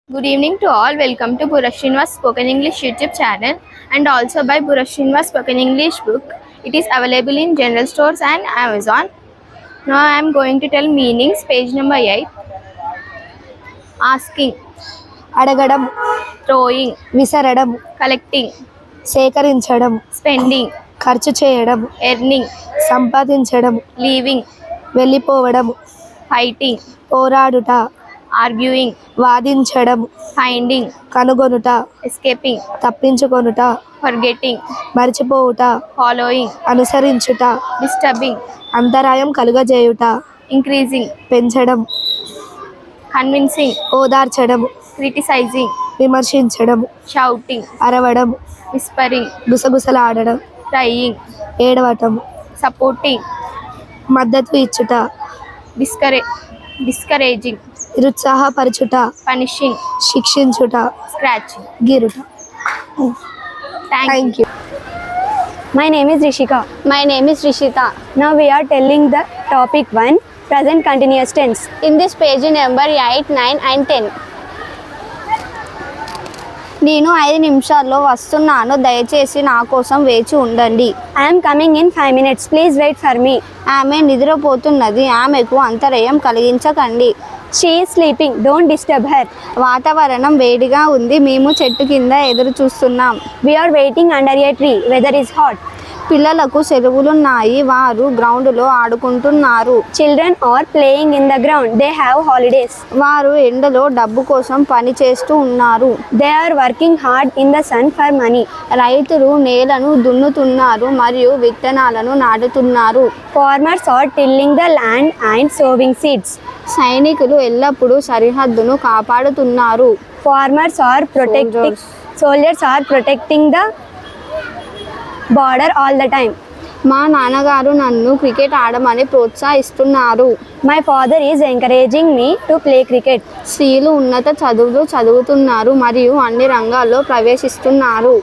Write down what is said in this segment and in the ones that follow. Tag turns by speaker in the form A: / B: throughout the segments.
A: Good evening to all. Welcome to Burashinva's Spoken English YouTube channel and also by Burashinva's Spoken English book. It is available in general stores and Amazon. Now I am going to tell meanings. Page number 8. Asking,
B: అడగడం,
A: throwing,
B: విసరడం,
A: collecting,
B: సేకరించడం,
A: spending,
B: ఖర్చు చేయడం,
A: earning,
B: సంపాదించడం,
A: leaving,
B: వెళ్ళిపోవడం,
A: fighting,
B: పోరాడుట,
A: arguing,
B: వాదించడం,
A: finding,
B: కనుగొనుట,
A: escaping,
B: తప్పించుకొనుట,
A: forgetting,
B: మరిచిపోవుట,
A: following,
B: అనుసరించుట,
A: disturbing,
B: అంతరాయం కలుగజేయుట,
A: increasing,
B: పెంచడం,
A: convincing,
B: ఓదార్చడం,
A: criticizing,
B: విమర్శించడం,
A: shouting,
B: అరవడం,
A: whispering,
B: గుసగుసలాడడం,
A: crying,
B: ఏడవటం,
A: supporting,
B: మద్దతు ఇచ్చుట,
A: discouraging,
B: నిరుత్సాహపరచుట,
A: punishing,
B: శిక్షించుట,
A: scratching.
B: గీరుట.
A: Thank
B: Thank
A: you.
B: you.
C: My name is Rishika.
A: My name is Rishita.
C: Now we are telling the topic 1, present continuous tense.
A: In this page number 8, 9 and 10. నేను 5 నిమిషాల్లో వస్తున్నాను, దయచేసి నా కోసం వేచి ఉండండి.
C: I am coming in 5 minutes. Please wait for me.
A: ఆమె నిద్రపోతున్నది, ఆమెకు అంతరాయం కలిగించకండి.
C: She is sleeping. Don't disturb her.
A: వాతావరణం వేడిగా ఉంది, మేము చెట్టు కింద ఎదురు చూస్తున్నాం.
C: We are waiting under a tree. Weather is hot.
A: పిల్లలకు సెలవులున్నాయి, వారు గ్రౌండ్లో ఆడుకుంటున్నారు.
C: Children are playing in the ground. They have holidays.
A: వారు ఎండలో డబ్బు కోసం పని చేస్తూ ఉన్నారు.
C: They are working hard in the sun for money.
A: రైతులు నేలను దున్నుతున్నారు మరియు విత్తనాలను నాటుతున్నారు.
C: Farmers are tilling the land and sowing seeds.
A: సైనికులు ఎల్లప్పుడూ సరిహద్దును కాపాడుతున్నారు.
C: Soldiers are protecting the border all the time.
A: మా నాన్నగారు నన్ను క్రికెట్ ఆడమని ప్రోత్సహిస్తున్నారు.
C: My father is encouraging me to play cricket.
A: స్త్రీలు ఉన్నత చదువులు చదువుతున్నారు మరియు అన్ని రంగాల్లో ప్రవేశిస్తున్నారు.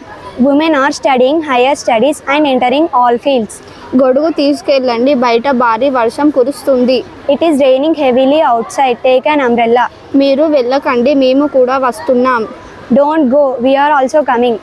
C: Women are studying higher studies and entering all fields.
A: గొడుగు తీసుకెళ్ళండి, బయట భారీ వర్షం కురుస్తుంది.
C: It is raining heavily outside. Take an umbrella.
A: మీరు వెళ్ళకండి, మేము కూడా వస్తున్నాం.
C: Don't go. We are also coming.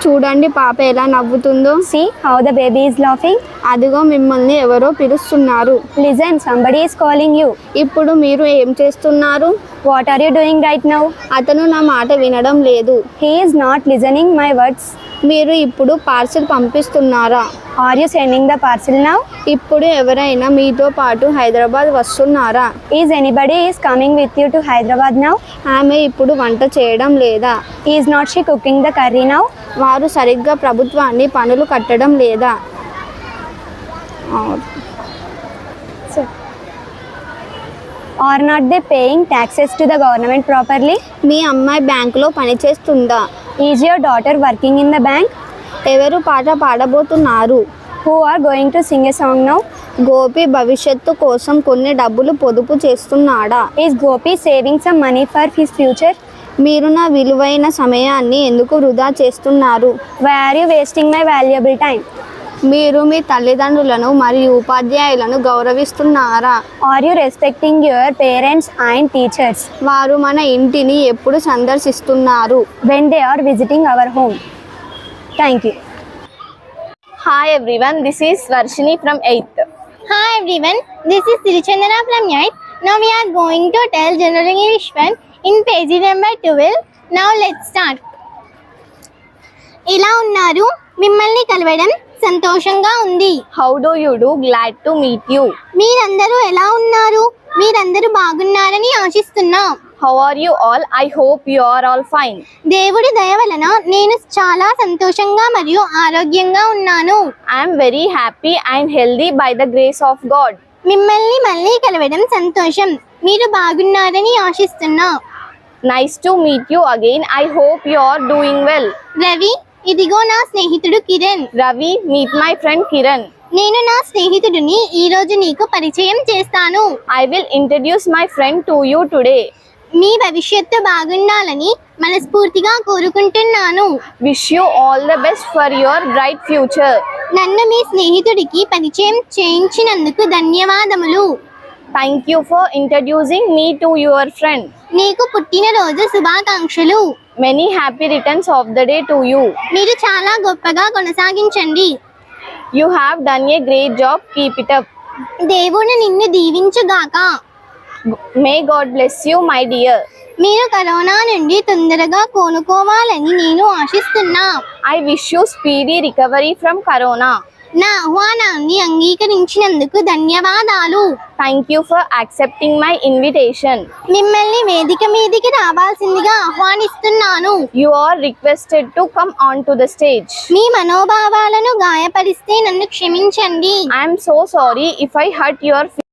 A: చూడండి పాప ఎలా నవ్వుతుందో.
C: See how the baby is laughing.
A: అదిగో మిమ్మల్ని ఎవరో పిలుస్తున్నారు.
C: Listen, somebody is calling you.
A: ఇప్పుడు మీరు ఏం చేస్తున్నారు?
C: What are you doing right now?
A: అతను నా మాట వినడం లేదు.
C: He is not listening my words.
A: మీరు ఇప్పుడు parcel పంపిస్తున్నారా?
C: Are you sending the parcel now?
A: ఇప్పుడు ఎవరైనా మీతో పాటు హైదరాబాద్ వస్తున్నారా?
C: Is anybody is coming with you to Hyderabad now?
A: ఆమె ఇప్పుడు వంట చేయడం లేదా?
C: Is not she cooking the curry now?
A: వారు సరిగ్గా ప్రభుత్వాన్ని పనులు కట్టడం లేదా?
C: Are not they paying taxes to the government properly?
A: మీ అమ్మాయి బ్యాంకులో పనిచేస్తుందా?
C: Is your daughter working in the bank?
A: ఎవరు పాట పాడబోతున్నారు?
C: Who are going to sing a song now?
A: Gopi భవిష్యత్తు కోసం కొన్ని డబ్బులు పొదుపు చేస్తున్నాడా?
C: Is Gopi saving some money for his future?
A: మీరు నా విలువైన సమయాన్ని ఎందుకు వృధా చేస్తున్నారు?
C: Why are you wasting my valuable time?
A: మీరు మీ తల్లిదండ్రులను మరియు ఉపాధ్యాయులను గౌరవిస్తున్నారా?
C: Are you respecting your parents and teachers?
A: వారు మన ఇంటిని ఎప్పుడు సందర్శిస్తున్నారు?
C: When they are visiting our home. Thank you.
A: Hi everyone, this is Varshini from 8th.
D: Hi everyone, this is Sirichandana from 8th. Now we are going to tell General English 1 in page number 12. Now let's start. ఎలా ఉన్నారు? మిమ్మల్ని కలవడం సంతోషంగా ఉంది.
A: How do you do? Glad to meet you.
D: మీరందరూ ఎలా ఉన్నారు? మీరందరూ బాగున్నారని ఆశిస్తున్నాం.
A: How are you all? I hope you are all fine.
D: దేవుడి దయ వలన నేను చాలా సంతోషంగా మరియు ఆరోగ్యంగా ఉన్నాను.
A: I am very happy and healthy by the grace of God.
D: మిమ్మల్ని మళ్ళీ కలవడం సంతోషం. మీరు బాగున్నారని ఆశిస్తున్నాం.
A: Nice to meet you again. I hope you are doing well.
D: Ravi, ఇదిగో నా స్నేహితుడు Kiran.
A: Ravi, meet my friend Kiran.
D: నేను నా స్నేహితుడిని ఈ రోజు నీకు పరిచయం చేస్తాను.
A: I will introduce my friend to you today.
D: మీ భవిష్యత్తు బాగుండాలని మనస్ఫూర్తిగా కోరుకుంటున్నాను.
A: Wish you all the best for your bright future.
D: నన్ను మీ స్నేహితుడికి పరిచయం చేయించినందుకు ధన్యవాదములు.
A: Thank you for introducing me to your friend.
D: నీకు పుట్టినరోజు శుభాకాంక్షలు.
A: Many happy returns of the day to you.
D: మీరు చాలా గొప్పగా కొనసాగించండి.
A: You have done a great job. Keep it up.
D: దేవుడు నిన్ను దీవించుగాక.
A: May God bless you, my dear.
D: మీరు కరోనా నుండి తొందరగా కోలుకోవాలని నేను ఆశిస్తున్నా.
A: I wish you speedy recovery from corona.
D: నా ఆహ్వానాన్ని అంగీకరించినందుకు ధన్యవాదాలు.
A: Thank you for accepting my invitation.
D: మిమ్మల్ని వేదిక మీదికి రావాల్సిందిగా ఆహ్వానిస్తున్నాను.
A: You are requested to come onto the stage.
D: మీ మనోభావాలను గాయపరిస్తే నన్ను క్షమించండి.
A: I am so sorry if I hurt your feelings.